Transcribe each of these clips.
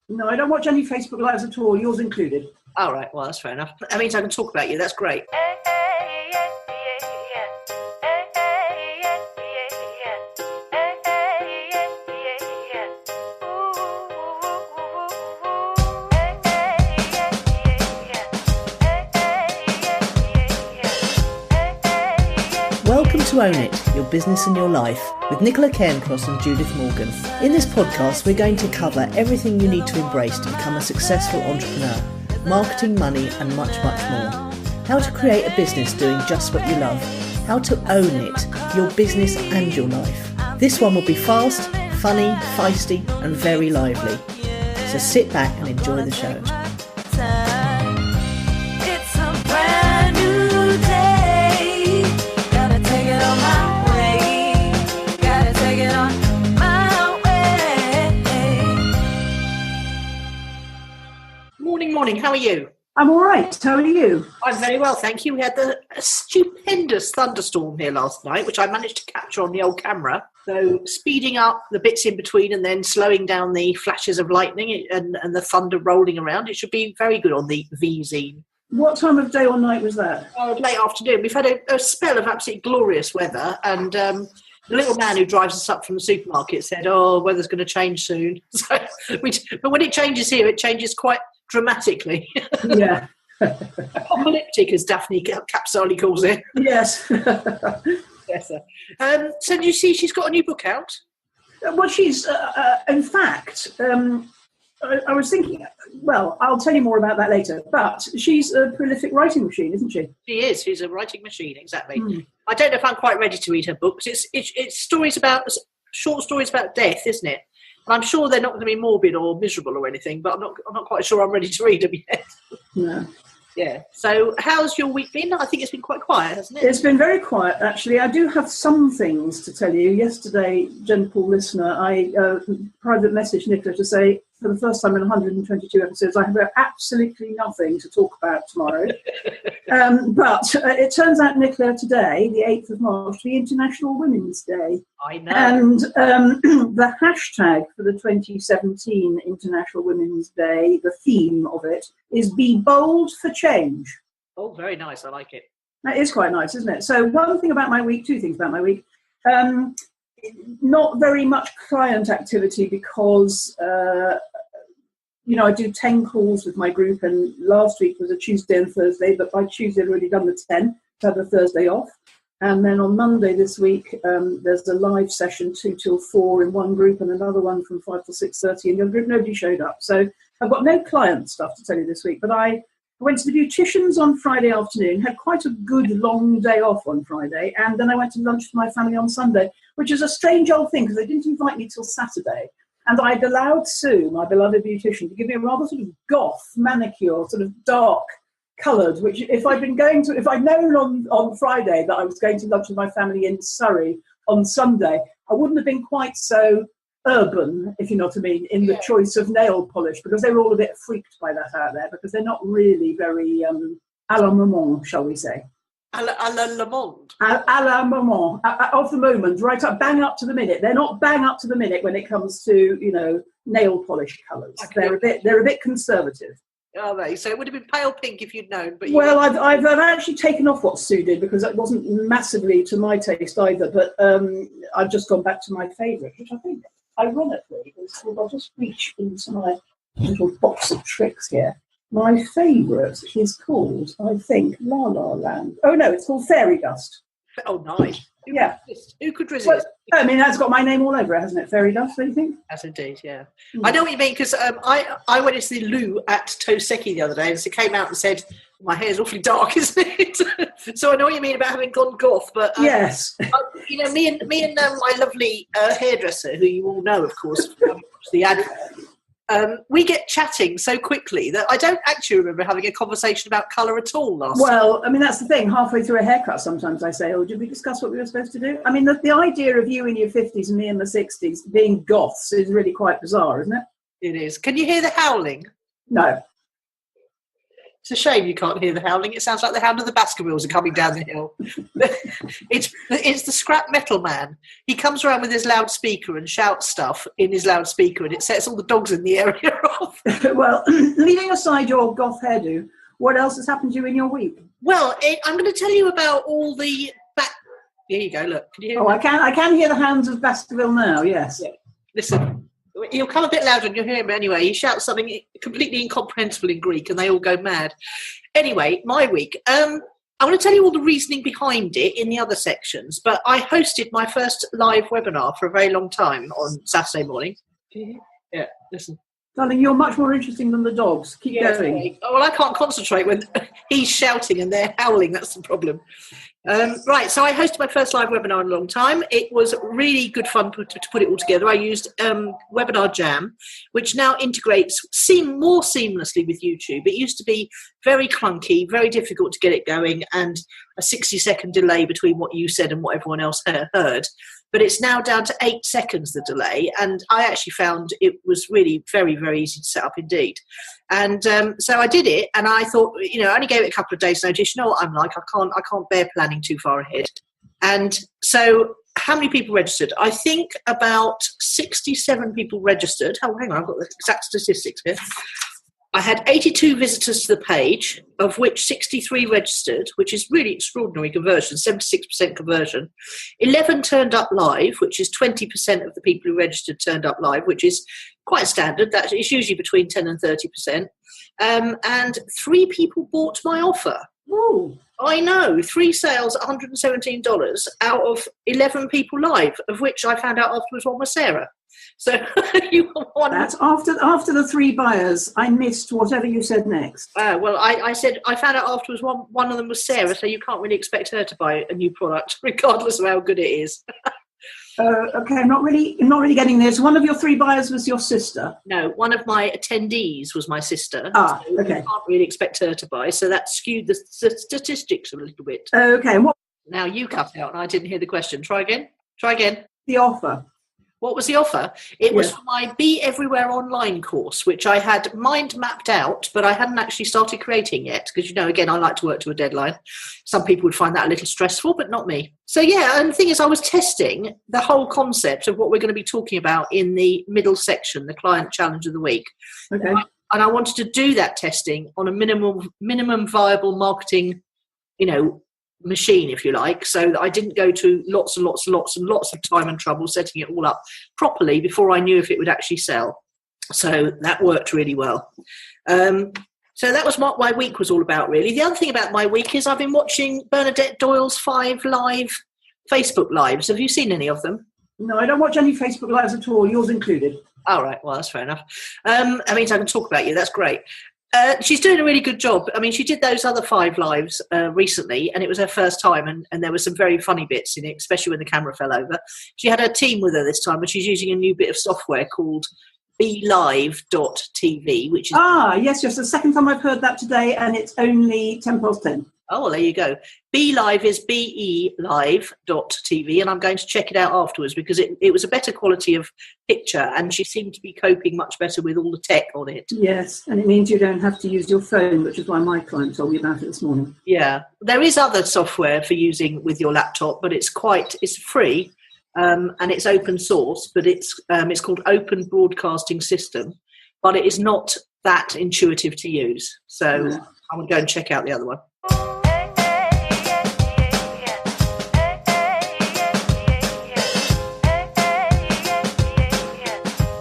No, I don't watch any Facebook Lives at all, yours included. All right, well, that's fair enough. That means I can talk about you. That's great. Welcome to Own It, Your Business and Your Life, with Nicola Cairncross and Judith Morgan. In this podcast, we're going to cover everything you need to embrace to become a successful entrepreneur, marketing, money, and much, much more. How to create a business doing just what you love. How to own it, your business and your life. This one will be fast, funny, feisty, and very lively. So sit back and enjoy the show. Morning, how are you? I'm all right. How are you? I'm very well, thank you. We had a stupendous thunderstorm here last night, which I managed to capture on the old camera. So speeding up the bits in between and then slowing down the flashes of lightning and the thunder rolling around. It should be very good on the V-zine. What time of day or night was that? Late afternoon. We've had a spell of absolutely glorious weather, and the little man who drives us up from the supermarket said, weather's going to change soon. But when it changes here, it changes quite dramatically. Yeah. Apocalyptic, as Daphne Capsali calls it. Yes. Yes, sir. So do you see she's got a new book out? Well, she's, in fact, I was thinking, well, I'll tell you more about that later, but she's a prolific writing machine, isn't she? She is. She's a writing machine, exactly. I don't know if I'm quite ready to read her books. It's stories about, short stories about death, isn't it? And I'm sure they're not going to be morbid or miserable or anything, but I'm not quite sure I'm ready to read them yet. No. Yeah. So how's your week been? I think it's been quite quiet, hasn't it? It's been very quiet, actually. I do have some things to tell you. Yesterday, gentle listener, I private messaged Nicola to say, for the first time in 122 episodes, I have absolutely nothing to talk about tomorrow. But it turns out, Nicola, today, the 8th of March, the International Women's Day. I know. And the hashtag for the 2017 International Women's Day, the theme of it, is Be Bold for Change. Oh, very nice. I like it. That is quite nice, isn't it? So one thing about my week, two things about my week. Not very much client activity because, I do 10 calls with my group, and last week was a Tuesday and Thursday, but by Tuesday I'd already done the 10, to have the Thursday off. And then on Monday this week, there's a live session 2 till 4 in one group and another one from 5 till 6:30 in the other group. Nobody showed up. So I've got no client stuff to tell you this week, but I went to the beautician's on Friday afternoon, had quite a good long day off on Friday, and then I went to lunch with my family on Sunday, which is a strange old thing because they didn't invite me till Saturday. And I'd allowed Sue, my beloved beautician, to give me a rather sort of goth manicure, sort of dark coloured, which if I'd known on Friday that I was going to lunch with my family in Surrey on Sunday, I wouldn't have been quite so urban, if you know what I mean, in the choice of nail polish, because they were all a bit freaked by that out there, because they're not really very à la moment, shall we say. À la monde. À la moment, of the moment, right up, bang up to the minute. They're not bang up to the minute when it comes to, nail polish colours. They're a bit conservative. Are they? So it would have been pale pink if you'd known. But well, I've actually taken off what Sue did because it wasn't massively to my taste either. But I've just gone back to my favourite, which I think, ironically, is called, I'll just reach into my little box of tricks here. My favourite is called, I think, La La Land. Oh no, it's called Fairy Dust. Oh, nice. Who could resist? Well, I mean, that's got my name all over it, hasn't it? Fairy Dust, don't you think? Yes, indeed, yeah. I know what you mean, because I went into the loo at Toseki the other day, and she came out and said, my hair's awfully dark, isn't it? So I know what you mean about having gone goth, but... yes. Me and my lovely hairdresser, who you all know, of course, the advert, we get chatting so quickly that I don't actually remember having a conversation about colour at all last time. Well, I mean, that's the thing. Halfway through a haircut, sometimes I say, did we discuss what we were supposed to do? I mean, the idea of you in your 50s and me in the 60s being goths is really quite bizarre, isn't it? It is. Can you hear the howling? No. It's a shame you can't hear the howling. It sounds like the hound of the Baskervilles are coming down the hill. It's the scrap metal man. He comes around with his loudspeaker and shouts stuff in his loudspeaker, and it sets all the dogs in the area off. Well, leaving aside your goth hairdo, what else has happened to you in your week? Well, I'm going to tell you about all the back. Here you go. Look, can you hear? Oh, I can hear the hounds of Baskerville now. Yes. Yeah. Listen. He'll come a bit louder and you'll hear him anyway. He shouts something completely incomprehensible in Greek and they all go mad. Anyway, my week. I'm going to tell you all the reasoning behind it in the other sections, but I hosted my first live webinar for a very long time on Saturday morning. Yeah, listen. Darling, you're much more interesting than the dogs. Keep going. Okay. Well, I can't concentrate when he's shouting and they're howling. That's the problem. Right, so I hosted my first live webinar in a long time. It was really good fun to put it all together. I used Webinar Jam, which now integrates more seamlessly with YouTube. It used to be very clunky, very difficult to get it going, and a 60-second delay between what you said and what everyone else heard. But it's now down to 8 seconds, the delay, and I actually found it was really very, very easy to set up indeed. And so I did it, and I thought, I only gave it a couple of days' notice. You know what I'm like? I can't bear planning too far ahead. And so how many people registered? I think about 67 people registered. Oh, hang on, I've got the exact statistics here. I had 82 visitors to the page, of which 63 registered, which is really extraordinary conversion, 76% conversion. 11 turned up live, which is 20% of the people who registered turned up live, which is quite standard. That is usually between 10 and 30%. And 3 people bought my offer. Ooh. I know, 3 sales, $117 out of 11 people live, of which I found out afterwards one was Sarah. So you want that's after the 3 buyers. I missed whatever you said next. Well, I said I found out afterwards one of them was Sarah, so you can't really expect her to buy a new product, regardless of how good it is. Okay, I'm not really getting this. One of your 3 buyers was your sister. No, one of my attendees was my sister. Ah, so okay. You can't really expect her to buy, so that skewed the statistics a little bit. Okay, and what? Now you cut out, and I didn't hear the question. Try again. The offer. What was the offer? It was for my Be Everywhere online course, which I had mind mapped out, but I hadn't actually started creating yet because, again, I like to work to a deadline. Some people would find that a little stressful, but not me. So, and the thing is, I was testing the whole concept of what we're going to be talking about in the middle section, the client challenge of the week. Okay. And I wanted to do that testing on a minimum viable marketing, machine, if you like, so that I didn't go to lots and lots of time and trouble setting it all up properly before I knew if it would actually sell. So that worked really well. So that was what my week was all about, really. The other thing about my week is I've been watching Bernadette Doyle's 5 live Facebook lives. Have you seen any of them? No, I don't watch any Facebook lives at all, yours included. All right, well, that's fair enough. That means I can talk about you. That's great. She's doing a really good job. I mean, she did those other 5 lives recently, and it was her first time, and there were some very funny bits in it, especially when the camera fell over. She had her team with her this time, and she's using a new bit of software called BeLive.tv, which is... yes, the second time I've heard that today, and it's only 10:10. Oh, well, there you go. BeLive is BeLive.tv, and I'm going to check it out afterwards because it was a better quality of picture, and she seemed to be coping much better with all the tech on it. Yes, and it means you don't have to use your phone, which is why my client told me about it this morning. Yeah, there is other software for using with your laptop, but it's free, and it's open source, but it's called Open Broadcasting System, but it is not that intuitive to use. So no. I would go and check out the other one.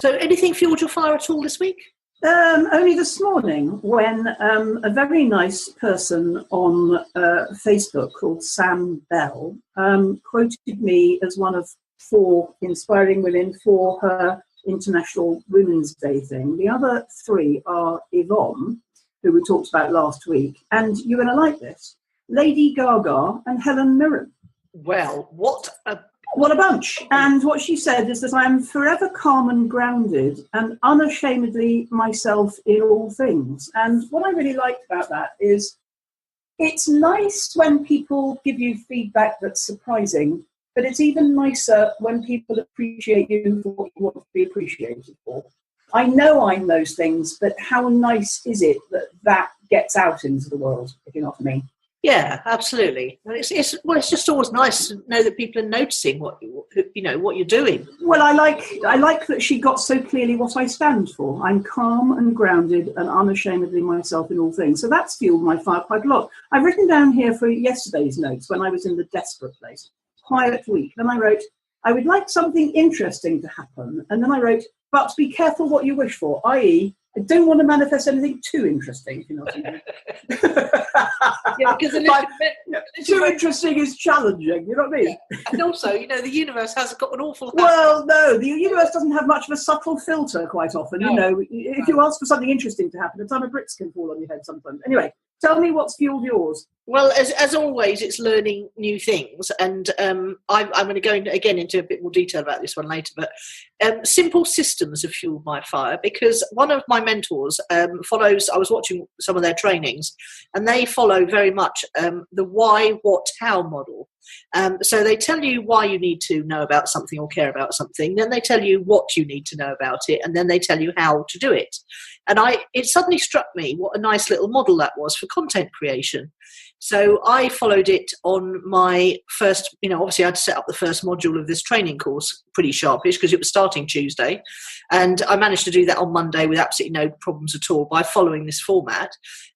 So anything fueled your fire at all this week? Only this morning when a very nice person on Facebook called Sam Bell quoted me as one of 4 inspiring women for her International Women's Day thing. The other 3 are Yvonne, who we talked about last week, and you're going to like this, Lady Gaga and Helen Mirren. Well, what a bunch. And what she said is that I am forever calm and grounded and unashamedly myself in all things. And what I really liked about that is it's nice when people give you feedback that's surprising, but it's even nicer when people appreciate you for what you want to be appreciated for. I know I'm those things, but how nice is it that gets out into the world, if you know what I mean. Yeah, absolutely. And it's just always nice to know that people are noticing what you're doing. Well, I like that she got so clearly what I stand for. I'm calm and grounded and unashamedly myself in all things. So that's fueled my fire quite a lot. I've written down here for yesterday's notes when I was in the desperate place, quiet week. Then I wrote, I would like something interesting to happen. And then I wrote, but be careful what you wish for, i.e., I don't want to manifest anything too interesting, if you know what I mean. Yeah, because too interesting is challenging, you know what I mean? And also, the universe has got an awful... Well, no, the universe doesn't have much of a subtle filter quite often. No. If you ask for something interesting to happen, a ton of bricks can fall on your head sometimes. Anyway, tell me what's fueled yours. Well, as always, it's learning new things, and I'm going to go into a bit more detail about this one later, but simple systems have fueled my fire, because one of my mentors follows, I was watching some of their trainings, and they follow very much the why, what, how model. So they tell you why you need to know about something or care about something, then they tell you what you need to know about it, and then they tell you how to do it. And it suddenly struck me what a nice little model that was for content creation. So I followed it on my first, obviously I had to set up the first module of this training course pretty sharpish because it was starting Tuesday. And I managed to do that on Monday with absolutely no problems at all by following this format.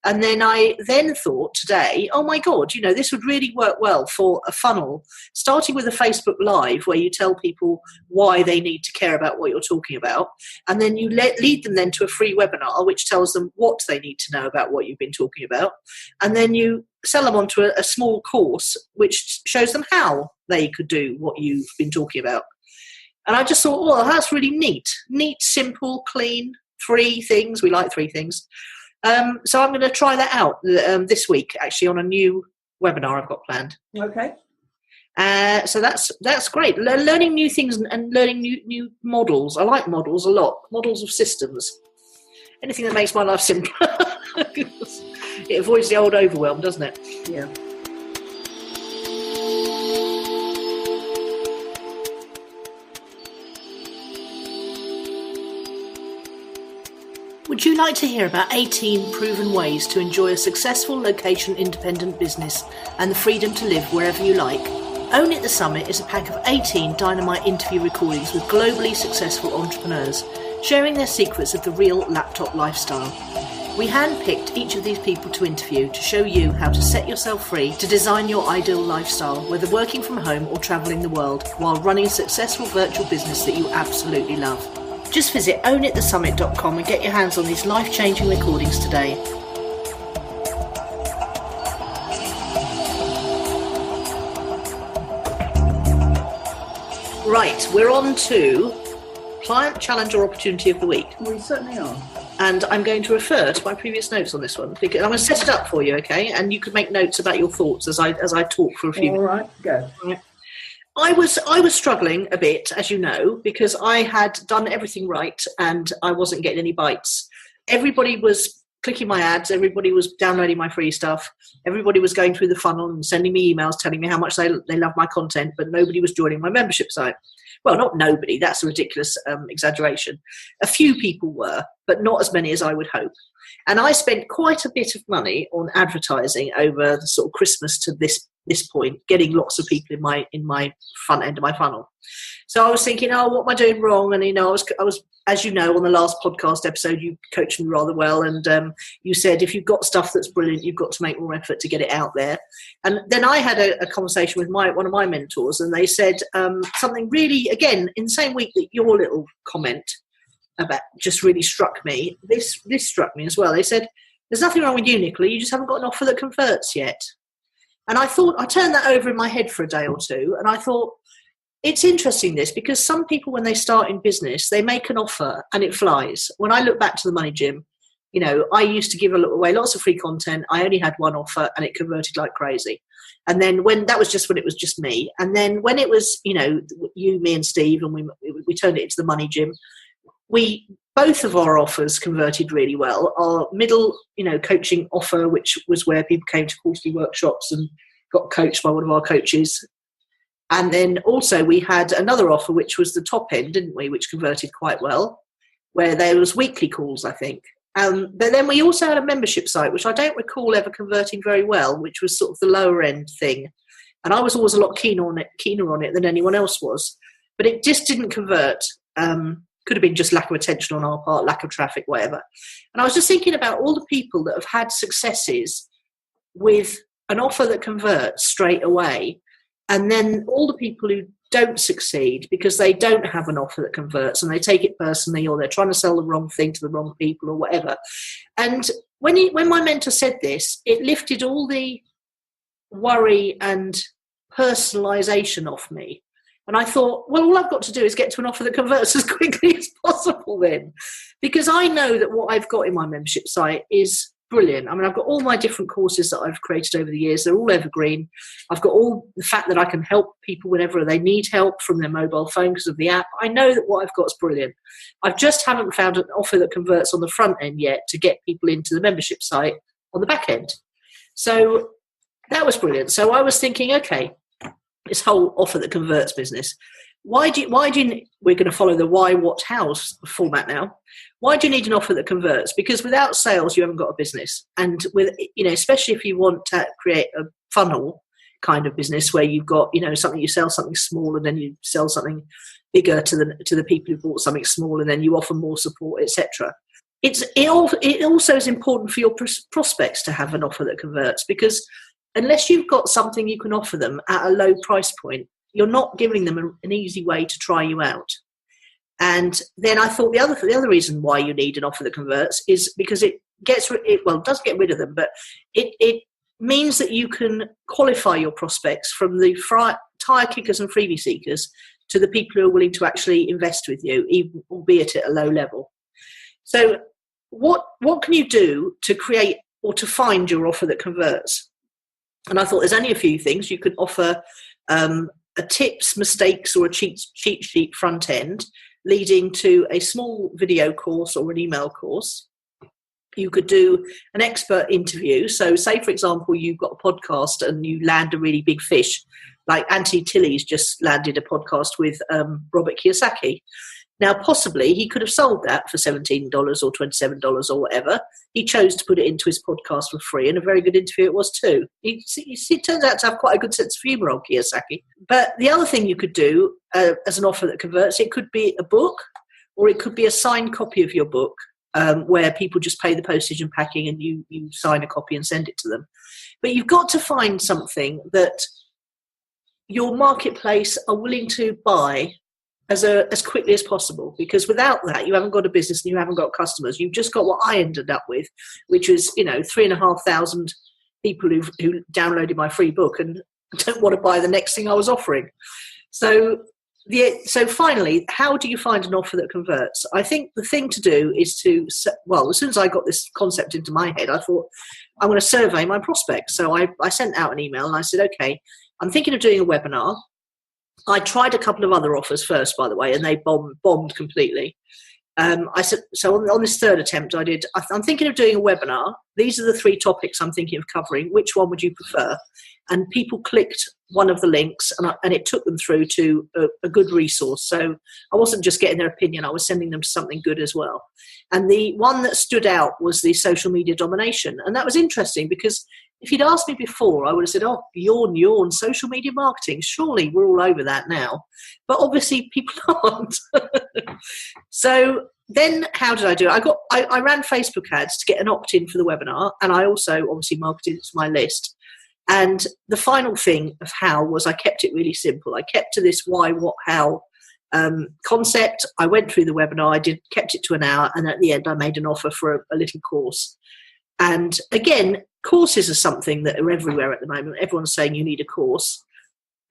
And then I thought today, oh my God, this would really work well for a funnel, starting with a Facebook Live where you tell people why they need to care about what you're talking about. And then you lead them then to a free webinar which tells them what they need to know about what you've been talking about. And then you sell them onto a small course which shows them how they could do what you've been talking about. And I just thought, well, that's really neat, simple, clean, 3 things. We like 3 things. So I'm going to try that out this week, actually, on a new webinar I've got planned. Okay. So that's great. Learning new things and learning new models. I like models a lot. Models of systems. Anything that makes my life simpler. It avoids the old overwhelm, doesn't it? Yeah. Would you like to hear about 18 proven ways to enjoy a successful location-independent business and the freedom to live wherever you like? Own It The Summit is a pack of 18 dynamite interview recordings with globally successful entrepreneurs, sharing their secrets of the real laptop lifestyle. We handpicked each of these people to interview to show you how to set yourself free to design your ideal lifestyle, whether working from home or travelling the world, while running a successful virtual business that you absolutely love. Just visit ownitthesummit.com and get your hands on these life-changing recordings today. Right, we're on to Client Challenge or Opportunity of the Week. We certainly are. And I'm going to refer to my previous notes on this one, because I'm going to set it up for you, okay? And you can make notes about your thoughts as I talk for a few minutes. All right, go. All right. I was struggling a bit, as you know, because I had done everything right and I wasn't getting any bites. Everybody was clicking my ads. Everybody was downloading my free stuff. Everybody was going through the funnel and sending me emails telling me how much they love my content, but nobody was joining my membership site. Well, not nobody. That's a ridiculous exaggeration. A few people were, but not as many as I would hope. And I spent quite a bit of money on advertising over the sort of Christmas to this point, getting lots of people in my front end of my funnel. So I was thinking, oh, what am I doing wrong? And I was, as you know, on the last podcast episode, you coached me rather well, and you said if you've got stuff that's brilliant, you've got to make more effort to get it out there. And then I had a conversation with one of my mentors, and they said something really, again, in the same week that your little comment about just really struck me. This struck me as well. They said, "There's nothing wrong with you, Nicola. You just haven't got an offer that converts yet." And I turned that over in my head for a day or two, and I thought, it's interesting this, because some people, when they start in business, they make an offer and it flies. When I look back to the Money Gym, I used to give away lots of free content. I only had one offer and it converted like crazy. And then when it was just me. And then when it was, you, me and Steve, and we turned it into the Money Gym, both of our offers converted really well. Our middle, coaching offer, which was where people came to quarterly workshops and got coached by one of our coaches. And then also we had another offer, which was the top end, didn't we, which converted quite well, where there was weekly calls, I think. But then we also had a membership site, which I don't recall ever converting very well, which was sort of the lower end thing. And I was always a lot keener on it than anyone else was. But it just didn't convert. Could have been just lack of attention on our part, lack of traffic, whatever. And I was just thinking about all the people that have had successes with an offer that converts straight away, and then all the people who don't succeed because they don't have an offer that converts and they take it personally, or they're trying to sell the wrong thing to the wrong people or whatever. And when my mentor said this, it lifted all the worry and personalization off me. And I thought, well, all I've got to do is get to an offer that converts as quickly as possible then, because I know that what I've got in my membership site is brilliant. I mean, I've got all my different courses that I've created over the years. They're all evergreen. I've got all the fact that I can help people whenever they need help from their mobile phone because of the app. I know that what I've got is brilliant. I just haven't found an offer that converts on the front end yet to get people into the membership site on the back end. So that was brilliant. So I was thinking, okay, this whole offer that converts business, we're going to follow the why, what, how format now. Why do you need an offer that converts? Because without sales, you haven't got a business. And with, especially if you want to create a funnel kind of business where you've got, something, you sell something small and then you sell something bigger to the people who bought something small, and then you offer more support, etc. It also is important for your prospects to have an offer that converts, because unless you've got something you can offer them at a low price point, you're not giving them an easy way to try you out. And then I thought the other reason why you need an offer that converts is because it does get rid of them, but it means that you can qualify your prospects from the tire kickers and freebie seekers to the people who are willing to actually invest with you, even albeit at a low level. So what can you do to create or to find your offer that converts? And I thought there's only a few things. You could offer a tips, mistakes, or a cheat sheet front end leading to a small video course or an email course. You could do an expert interview. So say, for example, you've got a podcast and you land a really big fish, like Anthony Tilley's just landed a podcast with Robert Kiyosaki. Now, possibly he could have sold that for $17 or $27 or whatever. He chose to put it into his podcast for free, and a very good interview it was too. He turns out to have quite a good sense of humour on Kiyosaki. But the other thing you could do as an offer that converts, it could be a book, or it could be a signed copy of your book where people just pay the postage and packing and you sign a copy and send it to them. But you've got to find something that your marketplace are willing to buy as quickly as possible, because without that you haven't got a business and you haven't got customers. You've just got what I ended up with, which was 3,500 people who downloaded my free book and don't want to buy the next thing I was offering. So finally, how do you find an offer that converts? I think the thing to do is as soon as I got this concept into my head, I thought I'm going to survey my prospects. So I sent out an email and I said, okay, I'm thinking of doing a webinar. I tried a couple of other offers first, by the way, and they bombed completely. I said, so on this third attempt I'm thinking of doing a webinar. These are the 3 topics I'm thinking of covering. Which one would you prefer? And people clicked one of the links and it took them through to a good resource. So I wasn't just getting their opinion, I was sending them to something good as well. And the one that stood out was the social media domination. And that was interesting because if you'd asked me before, I would have said, oh, yawn, social media marketing. Surely we're all over that now. But obviously people aren't. So then how did I do it? I ran Facebook ads to get an opt-in for the webinar. And I also obviously marketed it to my list. And the final thing of how was I kept it really simple. I kept to this why, what, how concept. I went through the webinar. Kept it to an hour. And at the end, I made an offer for a little course. And again, courses are something that are everywhere at the moment. Everyone's saying you need a course.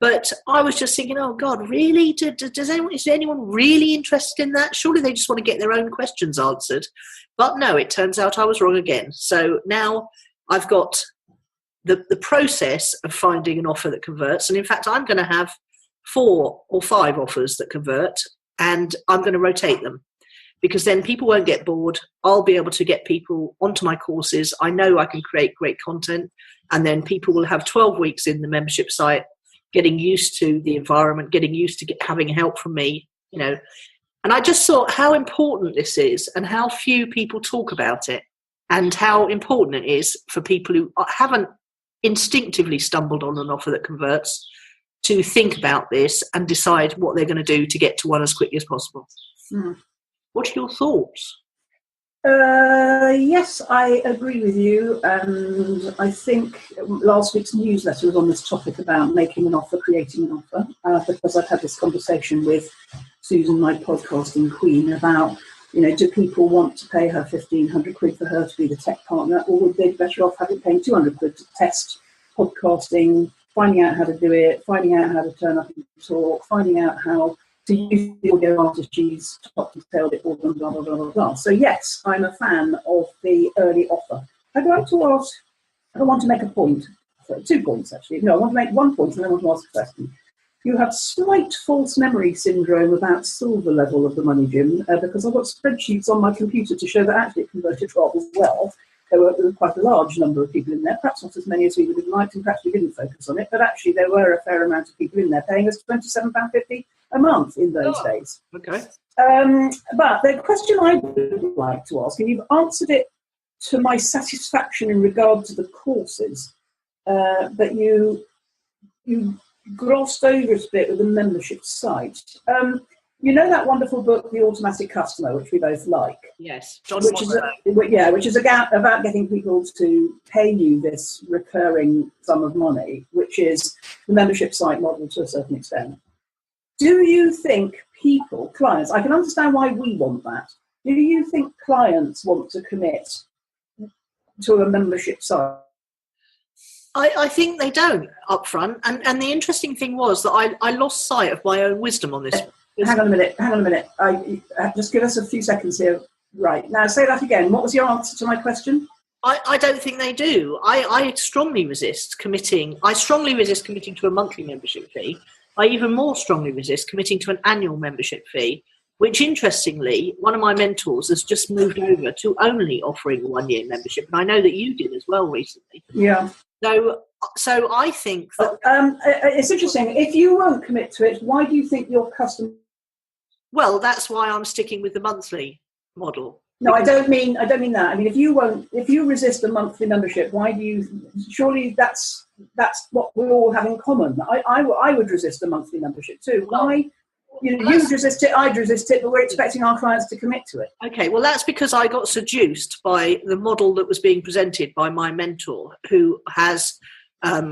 But I was just thinking, oh, God, really? Is anyone really interested in that? Surely they just want to get their own questions answered. But no, it turns out I was wrong again. So now I've got the process of finding an offer that converts. And in fact, I'm going to have 4 or 5 offers that convert, and I'm going to rotate them. Because then people won't get bored. I'll be able to get people onto my courses. I know I can create great content. And then people will have 12 weeks in the membership site, getting used to the environment, getting used to having help from me, And I just thought how important this is and how few people talk about it, and how important it is for people who haven't instinctively stumbled on an offer that converts to think about this and decide what they're going to do to get to one as quickly as possible. What are your thoughts? Yes, I agree with you. And I think last week's newsletter was on this topic about making an offer, creating an offer, because I've had this conversation with Susan, my podcasting queen, about, do people want to pay her 1,500 quid for her to be the tech partner, or would they be better off paying 200 quid to test podcasting, finding out how to do it, finding out how to turn up and talk, finding out how to use the audio after she's top detailed it all, blah, blah, blah, blah, blah. So yes, I'm a fan of the early offer. I'd like to ask, I want to make a point, 2 points actually. No, I want to make 1 point and then I want to ask a question. You have slight false memory syndrome about silver level of the money, Jim, because I've got spreadsheets on my computer to show that actually it converted rather well. There were quite a large number of people in there, perhaps not as many as we would have liked, and perhaps we didn't focus on it, but actually there were a fair amount of people in there paying us £27.50 a month in those days. Okay. But the question I would like to ask, and you've answered it to my satisfaction in regard to the courses, but you glossed over a bit with the membership site. That wonderful book, The Automatic Customer, which we both like. Yes, which is about getting people to pay you this recurring sum of money, which is the membership site model to a certain extent. Do you think clients, I can understand why we want that. Do you think clients want to commit to a membership site? I think they don't up front. And the interesting thing was that I lost sight of my own wisdom on this. Hang on a minute. Just give us a few seconds here. Right. Now, say that again. What was your answer to my question? I don't think they do. I strongly resist committing to a monthly membership fee. I even more strongly resist committing to an annual membership fee, which, interestingly, one of my mentors has just moved over to only offering a 1-year membership. And I know that you did as well recently. Yeah. So I think that... it's interesting. If you won't commit to it, why do you think your customer... Well, that's why I'm sticking with the monthly model. No, I don't mean that. I mean, if you resist a monthly membership, why do you? Surely that's what we all have in common. I would resist a monthly membership too. Why? You'd resist it, I'd resist it, but we're expecting our clients to commit to it. Okay, well, that's because I got seduced by the model that was being presented by my mentor, who was up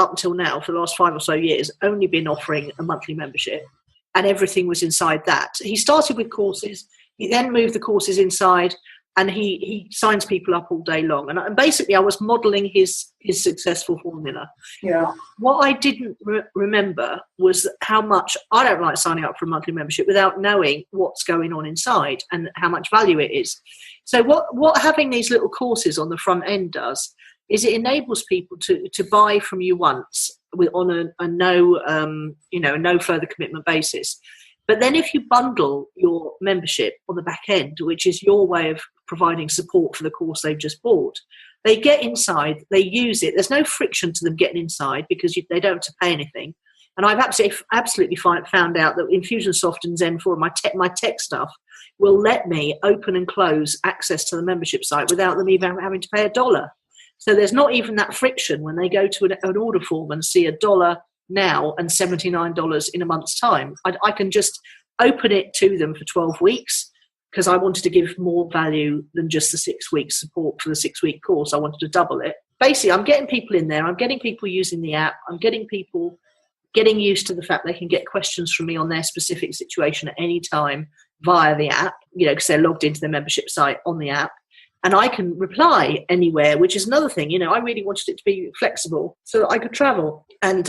until now for the last 5 or so years only been offering a monthly membership, and everything was inside that. He started with courses. He then moved the courses inside, and he signs people up all day long. And basically, I was modelling his successful formula. Yeah. What I didn't remember was how much I don't like signing up for a monthly membership without knowing what's going on inside and how much value it is. So what having these little courses on the front end does is it enables people to buy from you once on a no further commitment basis. But then if you bundle your membership on the back end, which is your way of providing support for the course they've just bought, they get inside, they use it. There's no friction to them getting inside because they don't have to pay anything. And I've absolutely found out that Infusionsoft and Zen4, my tech stuff, will let me open and close access to the membership site without them even having to pay $1. So there's not even that friction when they go to an order form and see $1 now and $79 in a month's time. I can just open it to them for 12 weeks because I wanted to give more value than just the 6 weeks support for the 6-week course. I wanted to double it. Basically, I'm getting people in there. I'm getting people using the app. I'm getting people getting used to the fact they can get questions from me on their specific situation at any time via the app, because they're logged into their membership site on the app. And I can reply anywhere, which is another thing. I really wanted it to be flexible so that I could travel. And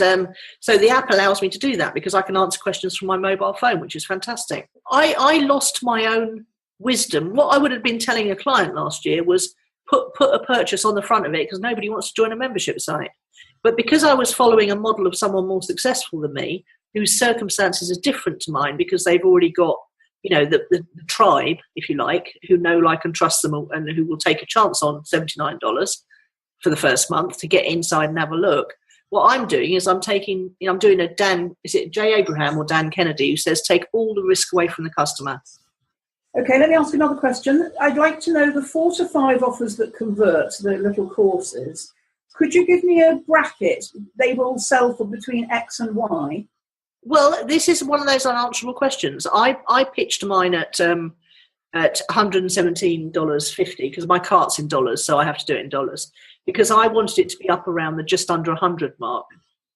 so the app allows me to do that because I can answer questions from my mobile phone, which is fantastic. I lost my own wisdom. What I would have been telling a client last year was put a purchase on the front of it because nobody wants to join a membership site. But because I was following a model of someone more successful than me, whose circumstances are different to mine because they've already got the tribe, if you like, who know, like, and trust them and who will take a chance on $79 for the first month to get inside and have a look. what I'm doing is I'm doing a is it J. Abraham or Dan Kennedy, who says take all the risk away from the customer. Okay, let me ask another question. I'd like to know the 4 to 5 offers that convert, the little courses. Could you give me a bracket? They will sell for between X and Y. Well, this is one of those unanswerable questions. I pitched mine at $117.50 because my cart's in dollars, so I have to do it in dollars, because I wanted it to be up around the just under 100 mark.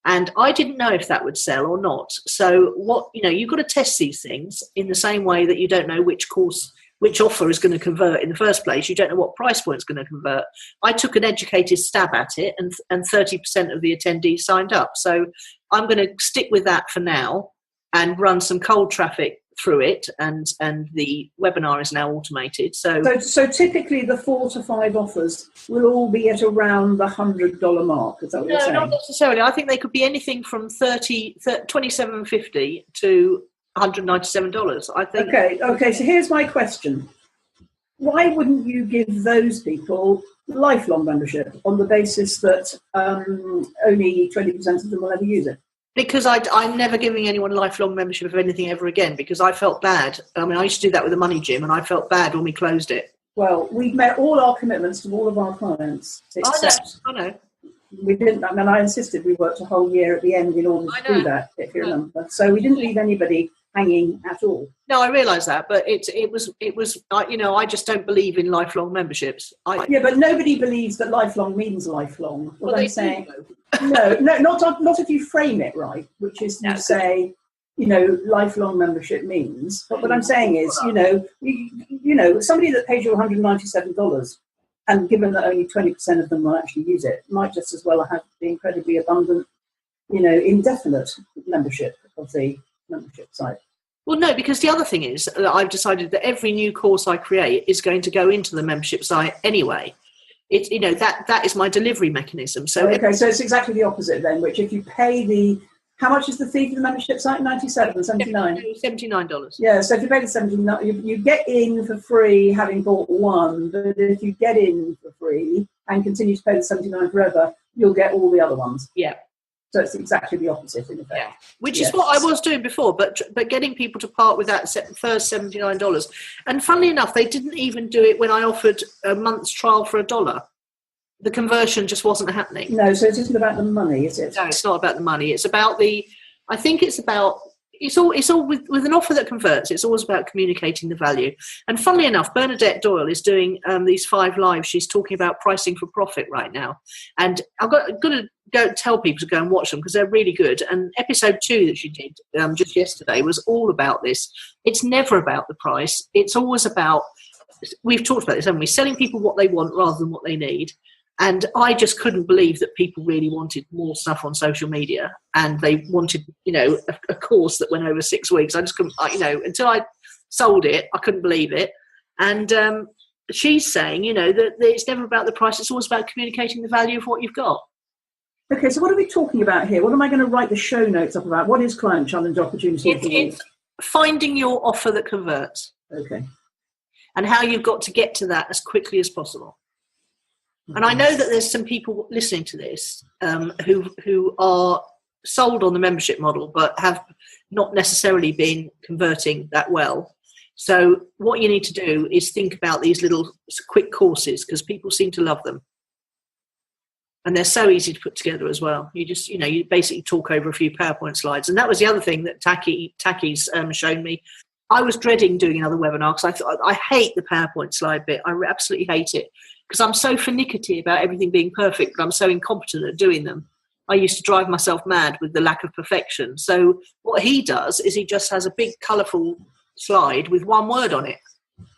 And I didn't know if that would sell or not. So you've got to test these things in the same way that you don't know which offer is going to convert in the first place. You don't know what price point is going to convert. I took an educated stab at it, and 30% of the attendees signed up. So I'm going to stick with that for now and run some cold traffic through it, and the webinar is now automated. So typically the 4 to 5 offers will all be at around the $100 mark. Is that what you're saying? No, not necessarily. I think they could be anything from $27.50 to $197. I think. Okay. So here's my question: why wouldn't you give those people lifelong membership on the basis that only 20% of them will ever use it? Because I'm never giving anyone lifelong membership of anything ever again, because I felt bad. I mean, I used to do that with the money gym, and I felt bad when we closed it. Well, we've met all our commitments to all of our clients. I know. We didn't, and I insisted we worked a whole year at the end in order to do that, if you remember. So we didn't leave anybody hanging at all. No, I realise that, but it was I just don't believe in lifelong memberships. Yeah, but nobody believes that lifelong means lifelong. What I'm saying, no, not if you frame it right, which is you say, lifelong membership means. But what I'm saying is, somebody that pays you $197, and given that only 20% of them will actually use it, might just as well have the incredibly abundant, indefinite membership of the membership site. Well, no, because the other thing is that I've decided that every new course I create is going to go into the membership site anyway. It's that is my delivery mechanism. So so it's exactly the opposite then. Which if you pay how much is the fee for the membership site? $79. Yeah, so if you pay the $79, you get in for free having bought one. But if you get in for free and continue to pay the $79 forever, you'll get all the other ones. Yeah. So it's exactly the opposite in effect. Yeah. Which is what I was doing before, but getting people to part with that first $79. And funnily enough, they didn't even do it when I offered a month's trial for $1. The conversion just wasn't happening. No, so it isn't about the money, is it? No, it's not about the money. It's about it's all with an offer that converts. It's always about communicating the value. And funnily enough, Bernadette Doyle is doing these 5 lives. She's talking about pricing for profit right now. And I've got to go tell people to go and watch them because they're really good. And episode 2 that she did just yesterday was all about this. It's never about the price. It's always about, we've talked about this, haven't we? Selling people what they want rather than what they need. And I just couldn't believe that people really wanted more stuff on social media, and they wanted, a course that went over 6 weeks. I just couldn't, until I sold it, I couldn't believe it. And she's saying, that it's never about the price. It's always about communicating the value of what you've got. Okay, so what are we talking about here? What am I going to write the show notes up about? What is Client Challenge Opportunity? It's finding your offer that converts. Okay. And how you've got to get to that as quickly as possible. And I know that there's some people listening to this who are sold on the membership model but have not necessarily been converting that well. So what you need to do is think about these little quick courses, because people seem to love them. And they're so easy to put together as well. You just, you basically talk over a few PowerPoint slides. And that was the other thing that Tacky's shown me. I was dreading doing another webinar because I thought I hate the PowerPoint slide bit. I absolutely hate it because I'm so finicky about everything being perfect, but I'm so incompetent at doing them. I used to drive myself mad with the lack of perfection. So what he does is he just has a big colourful slide with one word on it.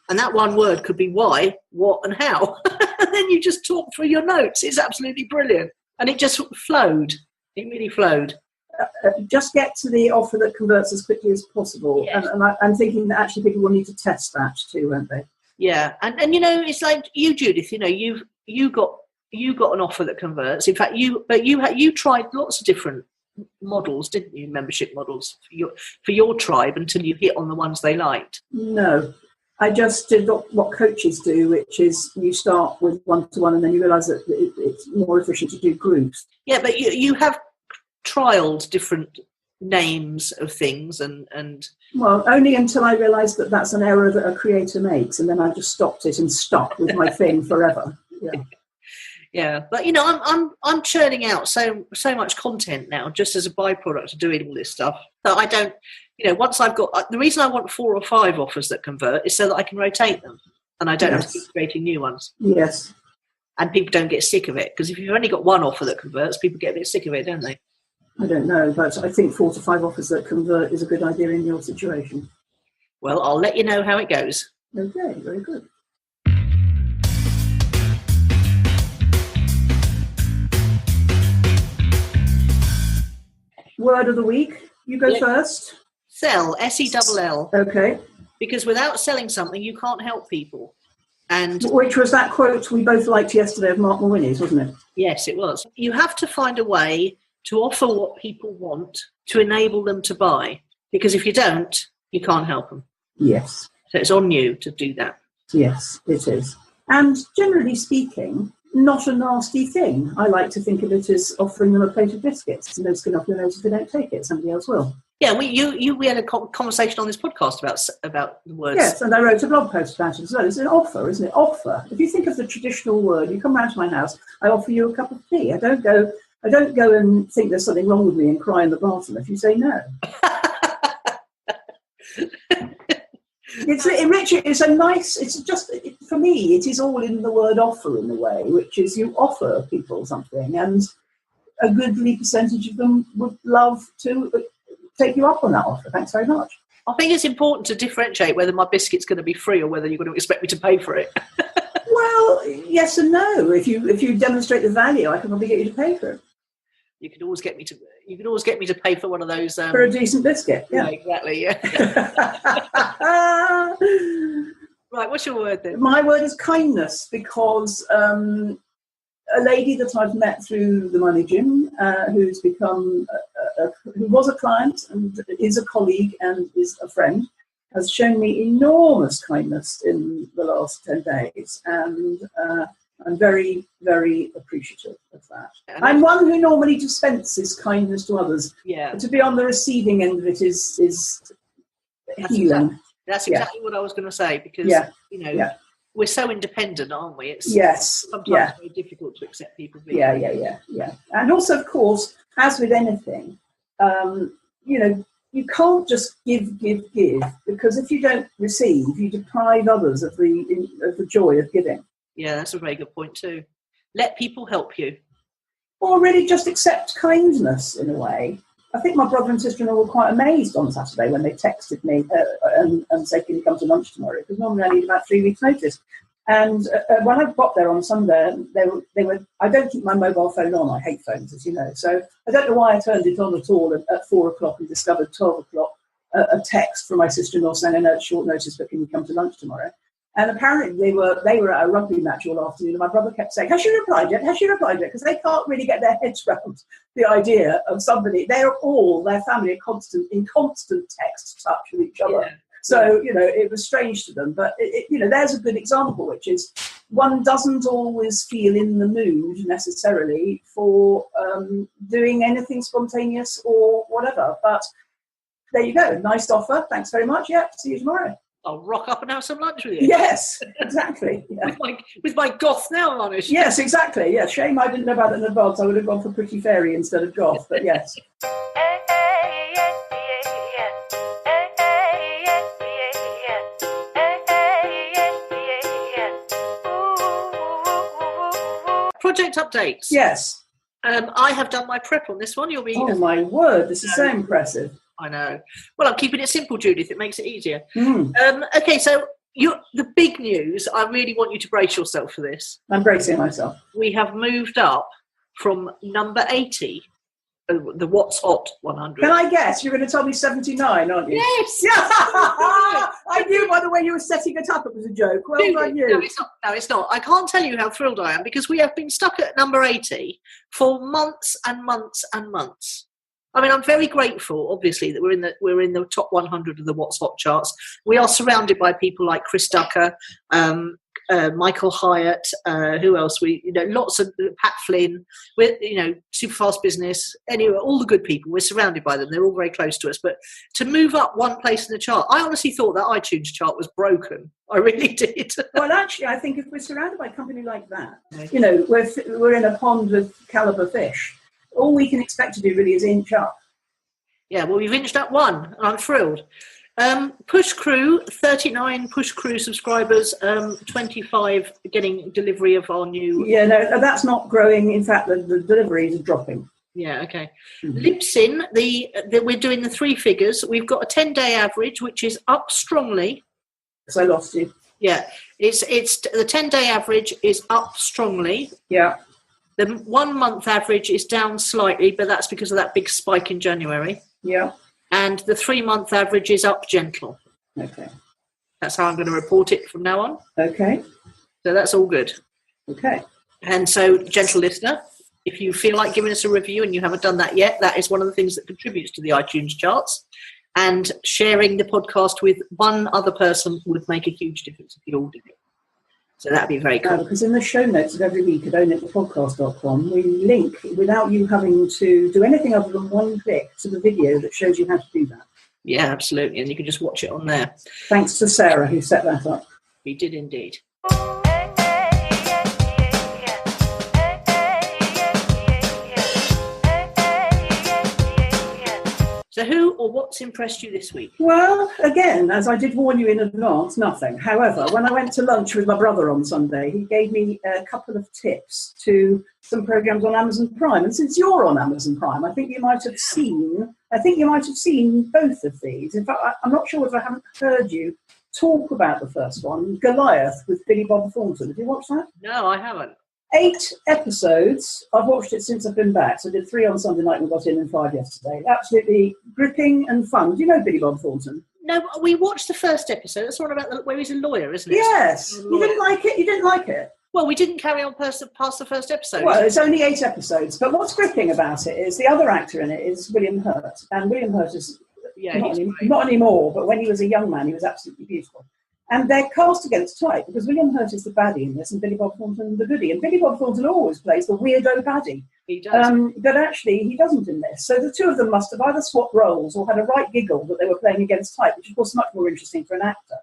And that one word could be why, what, and how. And then you just talk through your notes. It's absolutely brilliant. And it just flowed. It really flowed. Just get to the offer that converts as quickly as possible. Yes. And I'm thinking that actually people will need to test that too, won't they? Yeah. And it's like you, Judith, you got an offer that converts. In fact, you tried lots of different models, didn't you? Membership models for your tribe until you hit on the ones they liked. No. I just did what coaches do, which is you start with one-to-one and then you realise that it's more efficient to do groups. Yeah, but you have trialled different names of things and Well, only until I realised that that's an error that a creator makes, and then I just stopped it and stuck with my thing forever. Yeah, but you know, I'm churning out so much content now, just as a byproduct of doing all this stuff. That I don't, you know, once I've got the reason I want 4 or 5 offers that convert is so that I can rotate them, and I don't have to keep creating new ones. Yes, and people don't get sick of it, because if you've only got one offer that converts, people get a bit sick of it, don't they? I don't know, but I think 4 to 5 offers that convert is a good idea in your situation. Well, I'll let you know how it goes. Okay, very good. Word of the week. You go first. Sell, S-E-L-L. Okay. Because without selling something, you can't help people. And which was that quote we both liked yesterday of Mark Mawhinney's, wasn't it? Yes, it was. You have to find a way to offer what people want to enable them to buy. Because if you don't, you can't help them. Yes. So it's on you to do that. Yes, it is. And generally speaking, not a nasty thing. I like to think of it as offering them a plate of biscuits. No skin off your nose if they don't take it. Somebody else will. Yeah, we had a conversation on this podcast about the words. Yes, and I wrote a blog post about it as well. It's an offer, isn't it? Offer. If you think of the traditional word, you come round to my house, I offer you a cup of tea. I don't go and think there's something wrong with me and cry in the bathroom if you say no. For me, it is all in the word offer in a way, which is you offer people something, and a goodly percentage of them would love to take you up on that offer. Thanks very much. I think it's important to differentiate whether my biscuit's going to be free or whether you're going to expect me to pay for it. Well, yes and no. If you demonstrate the value, I can probably get you to pay for it. You can always get me to pay for one of those for a decent biscuit. Yeah, exactly. Yeah. Right, what's your word then? My word is kindness, because a lady that I've met through the Money Gym, who's become who was a client and is a colleague and is a friend, has shown me enormous kindness in the last 10 days, and I'm very, very appreciative of that. I'm one who normally dispenses kindness to others. Yeah. To be on the receiving end of it is healing. That's exactly what I was going to say, because we're so independent, aren't we? It's sometimes very difficult to accept people being. Yeah. And also, of course, as with anything, you can't just give, because if you don't receive, you deprive others of the joy of giving. Yeah, that's a very good point too. Let people help you. Or really just accept kindness in a way. I think my brother and sister-in-law were quite amazed on Saturday when they texted me and said, "Can you come to lunch tomorrow?" Because normally I need about 3 weeks' notice. And when I got there on Sunday, they were. I don't keep my mobile phone on. I hate phones, as you know. So I don't know why I turned it on at all at 4 o'clock and discovered 12 o'clock a text from my sister-in-law saying, "I know it's short notice, but can you come to lunch tomorrow?" And apparently they were at a rugby match all afternoon, and my brother kept saying, "Has she replied yet? Has she replied yet?" Because they can't really get their heads around the idea of somebody. Their family are in constant text touch with each other. Yeah. So, it was strange to them. But, there's a good example, which is one doesn't always feel in the mood necessarily for doing anything spontaneous or whatever. But there you go. Nice offer. Thanks very much. Yeah, see you tomorrow. I'll rock up and have some lunch with you. Yes, exactly. Yeah. with my goth now on it. Yes, exactly. Yeah, shame I didn't know about it in advance. I would have gone for Pretty Fairy instead of goth, but yes. Project updates. Yes. I have done my prep on this one. You'll be. Oh my word! This is so impressive. I know. Well, I'm keeping it simple, Judith. It makes it easier. Okay, so the big news, I really want you to brace yourself for this. I'm bracing myself. We have moved up from number 80, the What's Hot 100. Can I guess? You're going to tell me 79, aren't you? Yes! Yeah. I knew by the way you were setting it up, it was a joke. Well done you. No, it's not. I can't tell you how thrilled I am, because we have been stuck at number 80 for months and months and months. I mean, I'm very grateful, obviously, that we're in the top 100 of the What's Hot charts. We are surrounded by people like Chris Ducker, Michael Hyatt, who else? Lots of Pat Flynn. We're, Superfast Business. Anyway, all the good people. We're surrounded by them. They're all very close to us. But to move up one place in the chart, I honestly thought that iTunes chart was broken. I really did. Well, actually, I think if we're surrounded by a company like that, we're in a pond with caliber fish. All we can expect to do really is inch up. Yeah, well, we've inched up one, and I'm thrilled. Push Crew, 39 Push Crew subscribers, 25 getting delivery of our new... Yeah, no, that's not growing. In fact, the deliveries are dropping. Yeah, okay. Libsyn, we're doing the 3 figures. We've got a 10-day average, which is up strongly. So I lost you. Yeah, it's the 10-day average is up strongly. Yeah. The 1 month average is down slightly, but that's because of that big spike in January. Yeah. And the 3 month average is up gentle. Okay. That's how I'm going to report it from now on. Okay. So that's all good. Okay. And so, gentle listener, if you feel like giving us a review and you haven't done that yet, that is one of the things that contributes to the iTunes charts. And sharing the podcast with one other person would make a huge difference if you all did it. So that'd be very cool. Because in the show notes of every week at ownitthepodcast.com, we link, without you having to do anything other than one click, to the video that shows you how to do that. Yeah, absolutely. And you can just watch it on there. Thanks to Sarah, who set that up. We did indeed. So who or what's impressed you this week? Well, again, as I did warn you in advance, nothing. However, when I went to lunch with my brother on Sunday, he gave me a couple of tips to some programs on Amazon Prime. And since you're on Amazon Prime, I think you might have seen both of these. In fact, I'm not sure if I haven't heard you talk about the first one, Goliath with Billy Bob Thornton. Have you watched that? No, I haven't. 8 episodes. I've watched it since I've been back. So I did 3 on Sunday night and got in and 5 yesterday. Absolutely gripping and fun. Do you know Billy Bob Thornton? No, we watched the first episode. That's the one about where he's a lawyer, isn't it? Yes. You didn't like it? You didn't like it? Well, we didn't carry on past the first episode. Well, it's only 8 episodes. But what's gripping about it is the other actor in it is William Hurt. And William Hurt is not anymore, but when he was a young man, he was absolutely beautiful. And they're cast against type because William Hurt is the baddie in this and Billy Bob Thornton the goodie. And Billy Bob Thornton always plays the weirdo baddie. He does. But actually, he doesn't in this. So the two of them must have either swapped roles or had a right giggle that they were playing against type, which of course is much more interesting for an actor.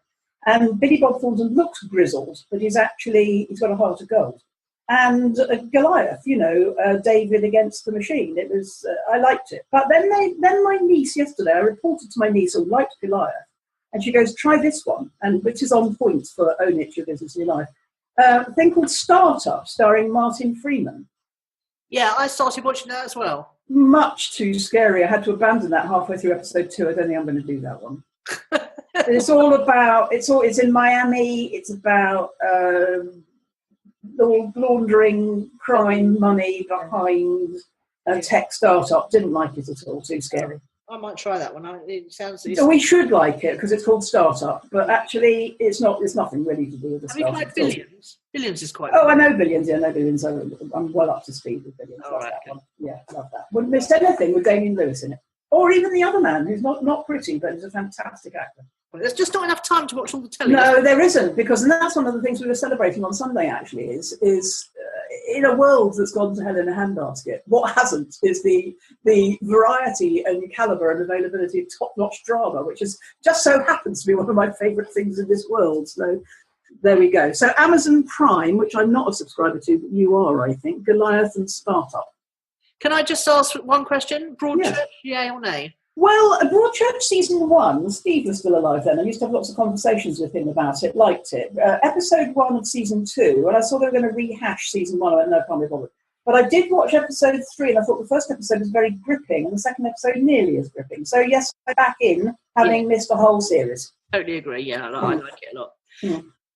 And Billy Bob Thornton looks grizzled, but he's got a heart of gold. And Goliath, David against the machine. It was, I liked it. But then my niece yesterday, I reported to my niece who liked Goliath. And she goes, try this one, and which is on point for Own It, Your Business in Your Life. A thing called Startup, starring Martin Freeman. Yeah, I started watching that as well. Much too scary. I had to abandon that halfway through episode 2. I don't think I'm going to do that one. It's in Miami. It's about laundering crime money behind a tech startup. Didn't like it at all. Too scary. I might try that one. It sounds. We should like it because it's called Startup, but actually, it's not. There's nothing really to do with the startup. Have you tried Billions? Billions is quite. Oh, I know Billions. Yeah, I know Billions. I'm well up to speed with Billions. Oh, love right, that one. Yeah, love that. Wouldn't miss anything with Damien Lewis in it, or even the other man who's not pretty, but is a fantastic actor. Well, there's just not enough time to watch all the telly. No, there isn't, because and that's one of the things we were celebrating on Sunday. Actually, is in a world that's gone to hell in a handbasket, what hasn't is the variety and calibre and availability of top-notch drama, which is just so happens to be one of my favourite things in this world. So there we go. So Amazon Prime, which I'm not a subscriber to, but you are, I think, Goliath and Startup. Can I just ask one question? Broadchurch, yay or nay? Well, Broadchurch season 1, Steve was still alive then. I used to have lots of conversations with him about it, liked it. Episode 1 of season 2, and I saw they were going to rehash season 1. I went, no, can't be bothered. But I did watch episode 3, and I thought the first episode was very gripping, and the second episode nearly as gripping. So yes, I'm back in, having missed a whole series. Totally agree. Yeah, I like it a lot.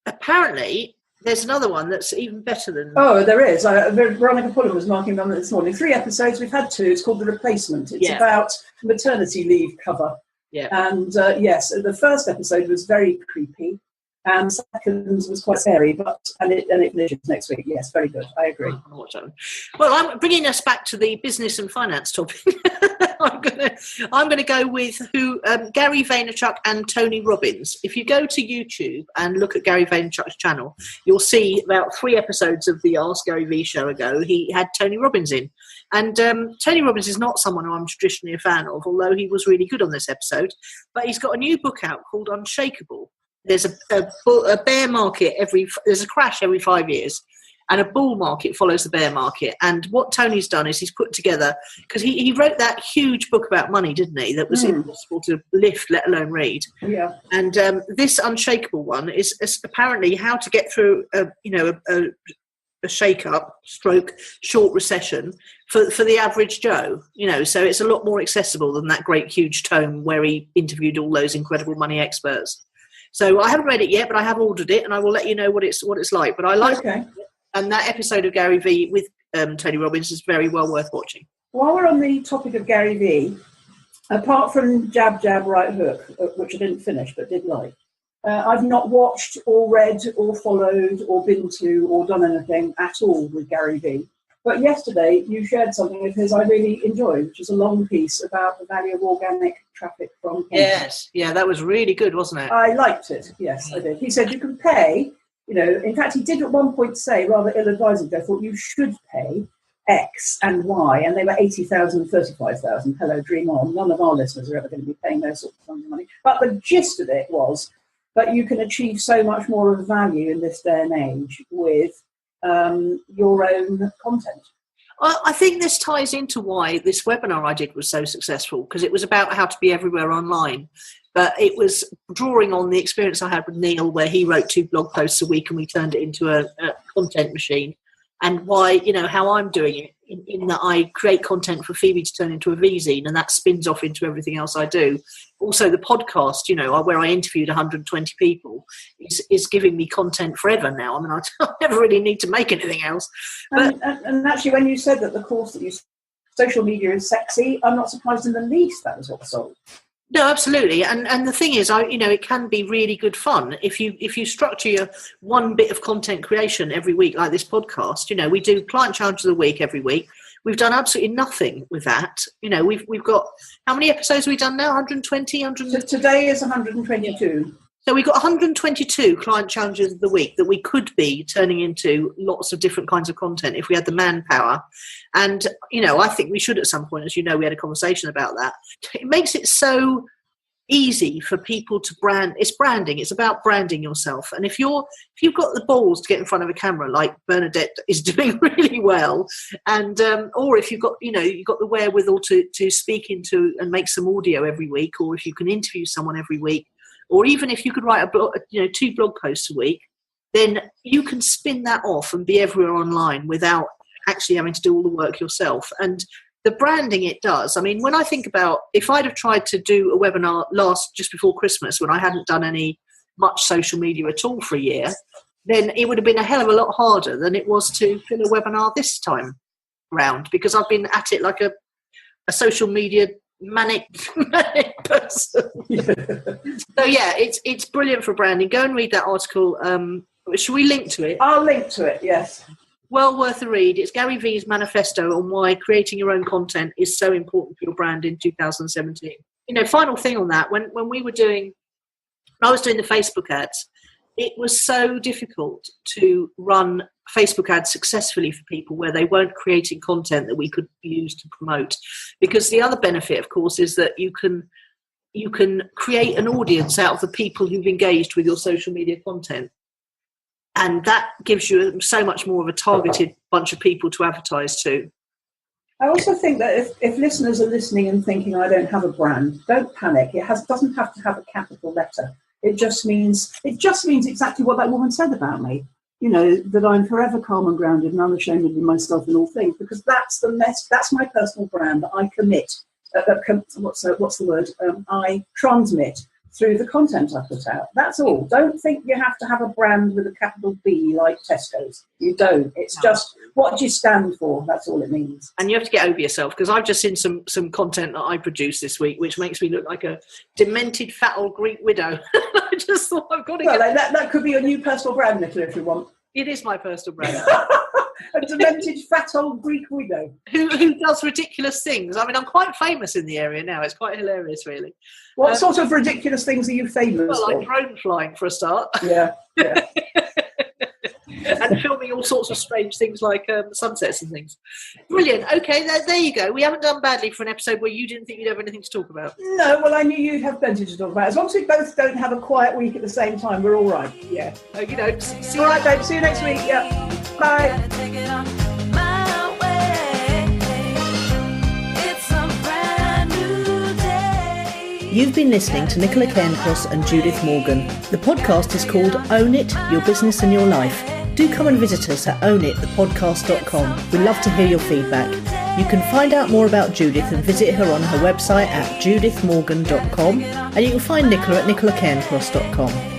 Apparently, there's another one that's even better than... Oh, there is. Veronica Pullen was marking on it this morning. 3 episodes. We've had 2. It's called The Replacement. It's about maternity leave cover. Yeah. And yes, the first episode was very creepy. and second was quite scary, and it finishes next week. Yes, very good. I agree. Well, I'm bringing us back to the business and finance topic. I'm going to go with Gary Vaynerchuk and Tony Robbins. If you go to YouTube and look at Gary Vaynerchuk's channel, you'll see about 3 episodes of the Ask Gary V show ago, he had Tony Robbins in. And Tony Robbins is not someone who I'm traditionally a fan of, although he was really good on this episode. But he's got a new book out called Unshakable. There's a bear market there's a crash every 5 years, and a bull market follows the bear market. And what Tony's done is he's put together, because he wrote that huge book about money, didn't he? That was impossible to lift, let alone read. Yeah. And this Unshakable one is apparently how to get through a shake-up, short recession for the average Joe. So it's a lot more accessible than that great huge tome where he interviewed all those incredible money experts. So I haven't read it yet, but I have ordered it, and I will let you know what it's like. But I like it, and that episode of Gary V with Tony Robbins is very well worth watching. While we're on the topic of Gary V, apart from Jab Jab Right Hook, which I didn't finish but did like, I've not watched or read or followed or been to or done anything at all with Gary V. But yesterday you shared something of his I really enjoyed, which is a long piece about the value of organic traffic from content. Yes, yeah, that was really good, wasn't it? I liked it, yes, I did. He said you can pay, in fact he did at one point say, rather ill-advisedly, I thought you should pay X and Y, and they were 80,000 and 35,000. Hello, dream on. None of our listeners are ever going to be paying those sorts of money. But the gist of it was that you can achieve so much more of value in this day and age with your own content. I think this ties into why this webinar I did was so successful, because it was about how to be everywhere online. But it was drawing on the experience I had with Neil, where he wrote 2 blog posts a week and we turned it into a content machine. And why, how I'm doing it, in that I create content for Phoebe to turn into a V-zine, and that spins off into everything else I do. Also, the podcast, where I interviewed 120 people, is giving me content forever now. I mean, I never really need to make anything else. But, and actually, when you said that the course that you social media is sexy, I'm not surprised in the least that was what sold. No, absolutely, and the thing is, it can be really good fun if you structure your one bit of content creation every week, like this podcast. We do client challenges a week every week. We've done absolutely nothing with that. We've got, how many episodes have we done now? 120. So today is 122. So we've got 122 client challenges of the week that we could be turning into lots of different kinds of content if we had the manpower. And, I think we should at some point, as we had a conversation about that. It makes it so easy for people to brand. It's branding. It's about branding yourself. And if you've got the balls to get in front of a camera, like Bernadette is doing really well, and or if you've got the wherewithal to speak into and make some audio every week, or if you can interview someone every week, or even if you could write 2 blog posts a week, then you can spin that off and be everywhere online without actually having to do all the work yourself. And the branding it does, I mean, when I think about, if I'd have tried to do a webinar just before Christmas, when I hadn't done much social media at all for a year, then it would have been a hell of a lot harder than it was to fill a webinar this time round, because I've been at it like a social media manic person. So yeah, it's brilliant for branding. Go and read that article. Should we link to it? I'll link to it, yes. Well worth a read. It's Gary V's manifesto on why creating your own content is so important for your brand in 2017. Final thing on that, when I was doing the Facebook ads, it was so difficult to run Facebook ads successfully for people where they weren't creating content that we could use to promote. Because the other benefit, of course, is that you can create an audience out of the people who've engaged with your social media content. And that gives you so much more of a targeted bunch of people to advertise to. I also think that if listeners are listening and thinking, I don't have a brand, don't panic. It doesn't have to have a capital letter. It just means exactly what that woman said about me. That I'm forever calm and grounded and unashamed of myself in all things, because that's my personal brand that I commit. What's the word? I transmit through the content I put out. That's all. Don't think you have to have a brand with a capital B like Tesco's. You don't. It's just What do you stand for? That's all it means. And you have to get over yourself, because I've just seen some content that I produced this week, which makes me look like a demented, fat old Greek widow. I just thought I've got to get... That could be your new personal brand, Nicola, if you want. It is my personal brand. A demented, fat old Greek widow. Who does ridiculous things. I mean, I'm quite famous in the area now. It's quite hilarious, really. What sort of ridiculous things are you famous for? Like drone flying, for a start. Yeah. And filming all sorts of strange things like sunsets and things. Brilliant. Okay, there you go. We haven't done badly for an episode where you didn't think you'd have anything to talk about. No, well, I knew you'd have plenty to talk about. As long as we both don't have a quiet week at the same time, we're all right. Yeah. You know, see all right, babe. See you next week. Yeah. Bye. You've been listening to Nicola Cairncross and Judith Morgan. The podcast is called Own It, Your Business and Your Life. Do come and visit us at ownitthepodcast.com. We'd love to hear your feedback. You can find out more about Judith and visit her on her website at judithmorgan.com, and you can find Nicola at nicolacairncross.com.